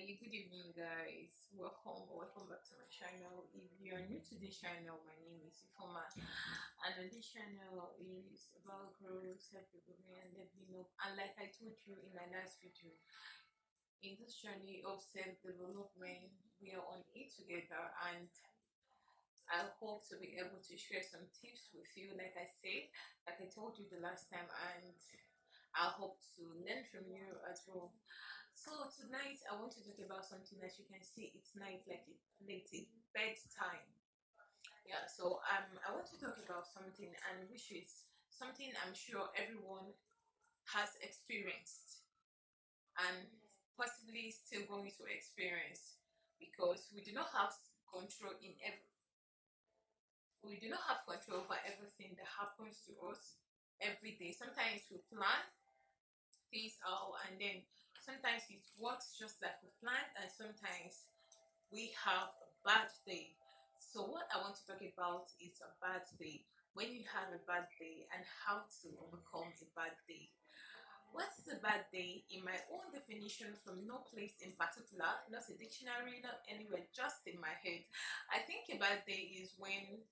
Good evening, guys. Welcome back to my channel. If you are new to this channel, my name is Ifoma, and on this channel is about growth, self-development, leveling up. And like I told you in my last video, in this journey of self-development, we are on it together, and I hope to be able to share some tips with you. Like I told you the last time, and I hope to learn from you as well. So tonight I want to talk about something that you can see it's night, like it's late, it's bedtime. Yeah, so I want to talk about something, and which is something I'm sure everyone has experienced and possibly still going to experience, because we do not have control over everything that happens to us every day. Sometimes we plan things out, and then sometimes it works just like we planned, and sometimes we have a bad day. So, what I want to talk about is a bad day. When you have a bad day and how to overcome a bad day. What is a bad day? In my own definition, from no place in particular, not a dictionary, not anywhere, just in my head, I think a bad day is when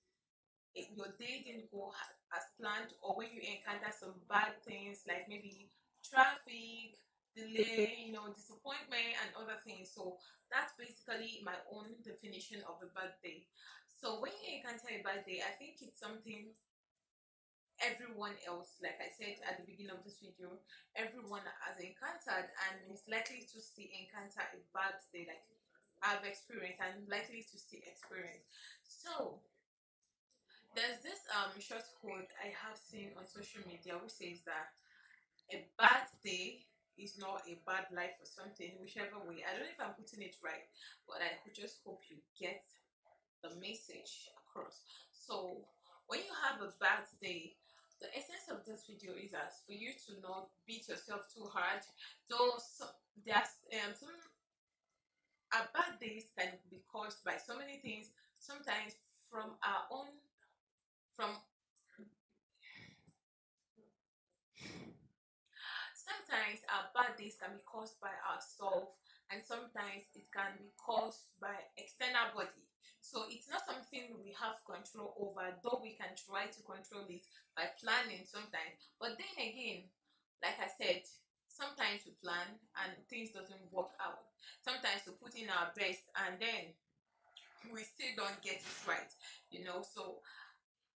your day didn't go as planned, or when you encounter some bad things like maybe traffic, delay, disappointment, and other things. So that's basically my own definition of a bad day. So when you encounter a bad day, I think it's something everyone else, like I said at the beginning of this video, everyone has encountered and is likely to still encounter a bad day, like I've experienced and likely to still experience. So there's this short quote I have seen on social media which says that a bad day is not a bad life or something, whichever way. I don't know if I'm putting it right, but I just hope you get the message across. So when you have a bad day, the essence of this video is as for you to not beat yourself too hard. Though there's some our bad days can be caused by so many things. Sometimes from our own from sometimes our bad days can be caused by ourselves, and sometimes it can be caused by external body. So it's not something we have control over, though we can try to control it by planning sometimes. But then again, like I said, sometimes we plan and things doesn't work out. Sometimes we put in our best and then we still don't get it right. So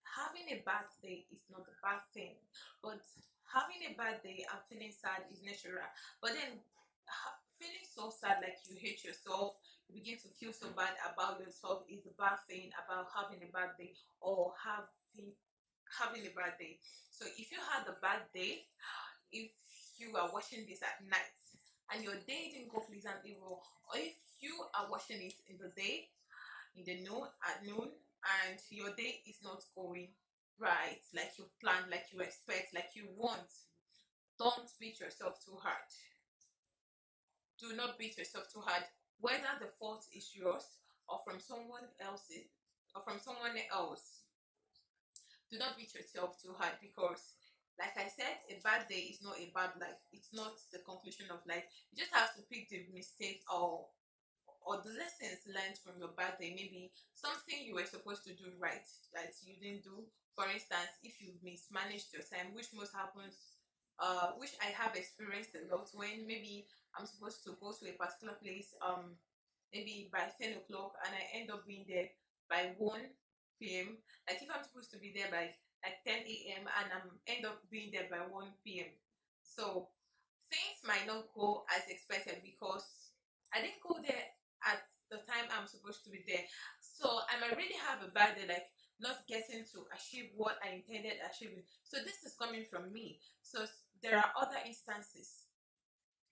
having a bad day is not a bad thing, but having a bad day and feeling sad is natural. But then feeling so sad, like you hate yourself, you begin to feel so bad about yourself, is a bad thing about having a bad day, or having a bad day. So if you had a bad day, if you are watching this at night and your day didn't go pleasantly well, or if you are watching it in the day, in the noon, at noon, and your day is not going right, like you planned, like you expect, like you want, don't beat yourself too hard. Do not beat yourself too hard, whether the fault is yours or from someone else's or from someone else. Do not beat yourself too hard, because like I said, a bad day is not a bad life. It's not the conclusion of life. You just have to pick the mistake, or the lessons learned from your bad day. Maybe something you were supposed to do right that you didn't do. For instance, if you mismanaged your time, which most happens, which I have experienced a lot, when maybe I'm supposed to go to a particular place, maybe by 10 o'clock, and I end up being there by 1 p.m. Like if I'm supposed to be there by like 10 a.m. and I'm end up being there by 1 p.m. So things might not go as expected, because I didn't go there at the time I'm supposed to be there. So I might really have a bad day, like not getting to achieve what I intended achieving. So this is coming from me. So there are other instances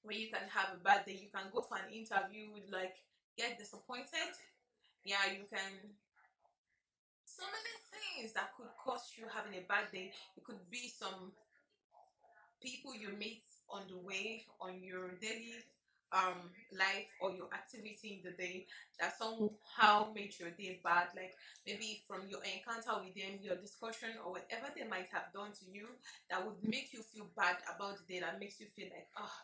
where you can have a bad day. You can go for an interview, like get disappointed. Yeah, you can, so many things that could cause you having a bad day. It could be some people you meet on the way, on your daily life or your activity in the day, that somehow made your day bad, like maybe from your encounter with them, your discussion, or whatever they might have done to you, that would make you feel bad about the day, that makes you feel like, oh,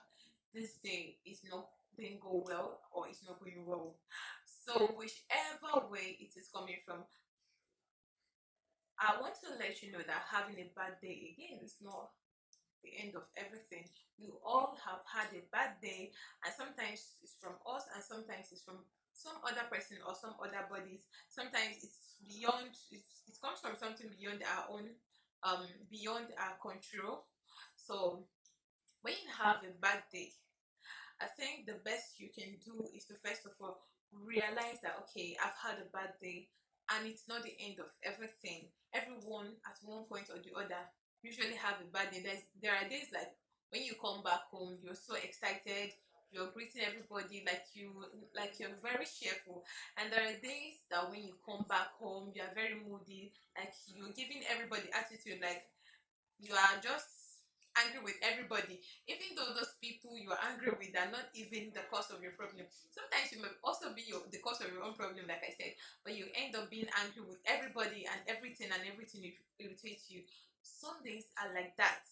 this day is not didn't go well or it's not going well. So whichever way it is coming from, I want to let you know that having a bad day again is not the end of everything. We all have had a bad day, and sometimes it's from us, and sometimes it's from some other person or some other bodies. Sometimes it's beyond. It comes from something beyond our own, beyond our control. So when you have a bad day, I think the best you can do is to first of all realize that okay, I've had a bad day and it's not the end of everything. Everyone at one point or the other usually have a bad day. There are days like when you come back home, you're so excited, you're greeting everybody like you're very cheerful. And there are days that when you come back home, you're very moody, like you're giving everybody attitude, like you are just angry with everybody, even though those people you are angry with are not even the cause of your problem. Sometimes you may also be the cause of your own problem, like I said, but you end up being angry with everybody and everything irritates you. Some days are like that.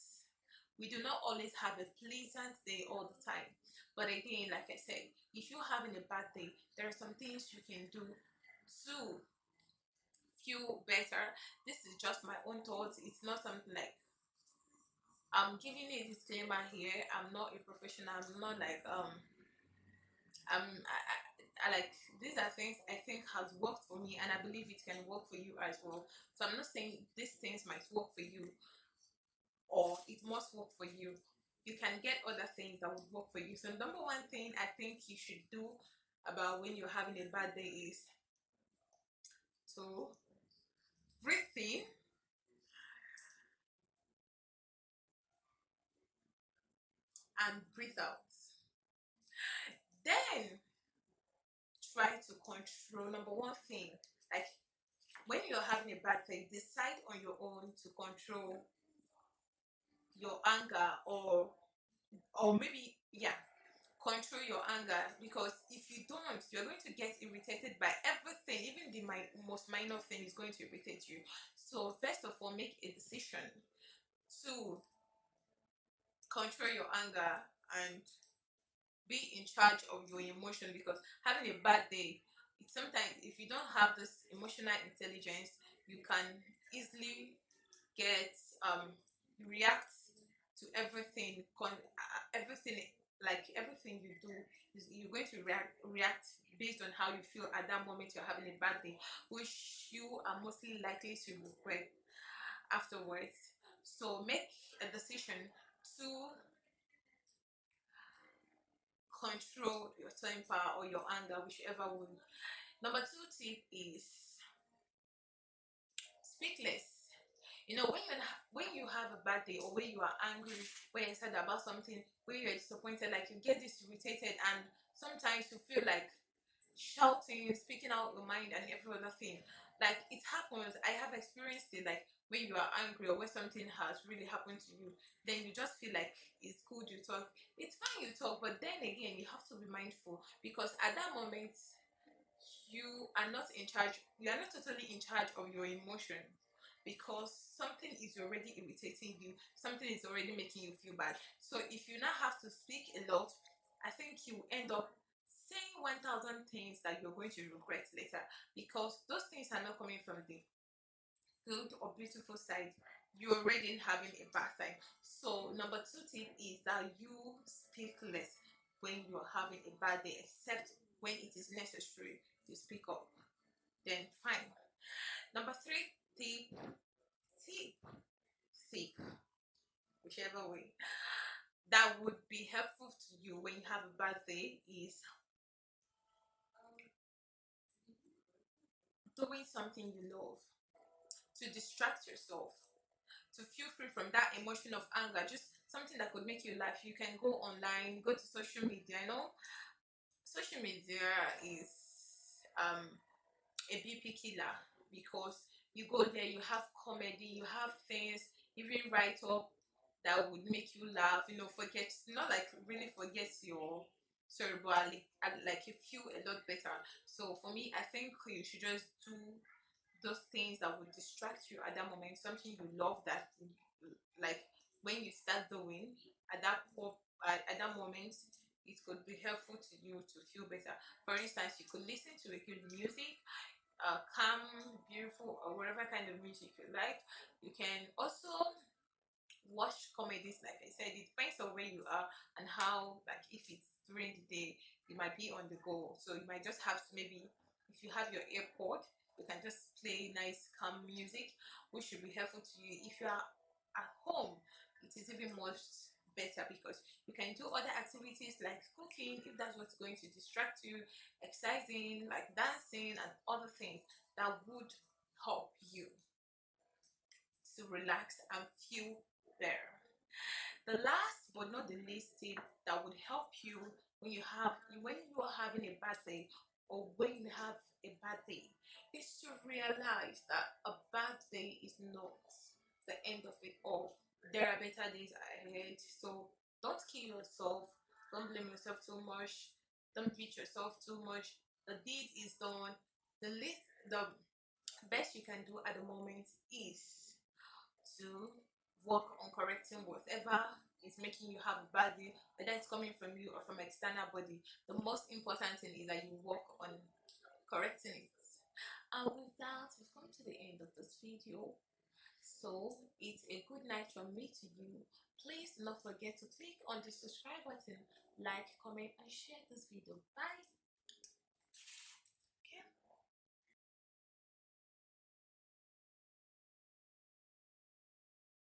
We do not always have a pleasant day all the time, but again, like I said, if you're having a bad day, there are some things you can do to feel better. This is just my own thoughts. It's not something like I'm giving you a disclaimer here. I'm not a professional. I'm not like I like these are things I think has worked for me, and I believe it can work for you as well. So I'm not saying these things might work for you or it must work for you. You can get other things that would work for you. So number one thing I think you should do about when you're having a bad day is to breathe in and breathe out. Then try to control number one thing, like when you're having a bad day, decide on your own to control your anger, or maybe yeah, control your anger, because if you don't, you're going to get irritated by everything. Even the most minor thing is going to irritate you. So first of all, make a decision to control your anger and be in charge of your emotion, because having a bad day, it's sometimes if you don't have this emotional intelligence, you can easily get react to everything everything, like everything you do is you're going to react based on how you feel at that moment you're having a bad day, which you are mostly likely to regret afterwards. So make a decision to control your temper or your anger, whichever one. Number two tip is speak less. You know, when you have a bad day or when you are angry, when you're sad about something, when you're disappointed, like you get this irritated, and sometimes you feel like shouting, speaking out your mind, and every other thing. Like it happens. I have experienced it. Like when you are angry or when something has really happened to you, then you just feel like it's good you talk. It's fine you talk, but then again, you have to be mindful, because at that moment you are not in charge. You are not totally in charge of your emotion, because something is already irritating you, something is already making you feel bad. So if you now have to speak a lot, I think you end up saying 1,000 things that you're going to regret later, because those things are not coming from the good or beautiful side. You're already having a bad time. So number two tip is that you speak less when you're having a bad day, except when it is necessary to speak up. Then fine. Number three tip, tip, whichever way, that would be helpful to you when you have a bad day is doing something you love to distract yourself, to feel free from that emotion of anger, just something that could make you laugh. You can go online, go to social media. You know, social media is um, a BP killer, because you go there, you have comedy, you have things, even write up that would make you laugh, you know, forget, not like really forget your sorry, but like you feel a lot better. So for me, I think you should just do those things that would distract you at that moment, something you love that like when you start doing at that moment, it could be helpful to you to feel better. For instance, you could listen to a good music, calm, beautiful, or whatever kind of music you like. You can also watch comedies. Like I said, it depends on where you are and how, like if it's during the day, you might be on the go, so you might just have to, maybe if you have your AirPod, you can just play nice calm music, which should be helpful to you. If you are at home, it is even much better because you can do other activities like cooking, if that's what's going to distract you, exercising, like dancing and other things that would help you to relax and feel better. The last but not the least tip that would help you when you are having a bad day, or when you have a bad day, is to realize that a bad day is not the end of it all. There are better days ahead. So don't kill yourself, don't blame yourself too much, don't beat yourself too much. The deed is done. The best you can do at the moment is to work on correcting whatever is making you have a bad day, whether it's coming from you or from external body. The most important thing is that you work on correcting it. And with that, we've come to the end of this video. So it's a good night from me to you. Please do not forget to click on the subscribe button, like, comment, and share this video. Bye.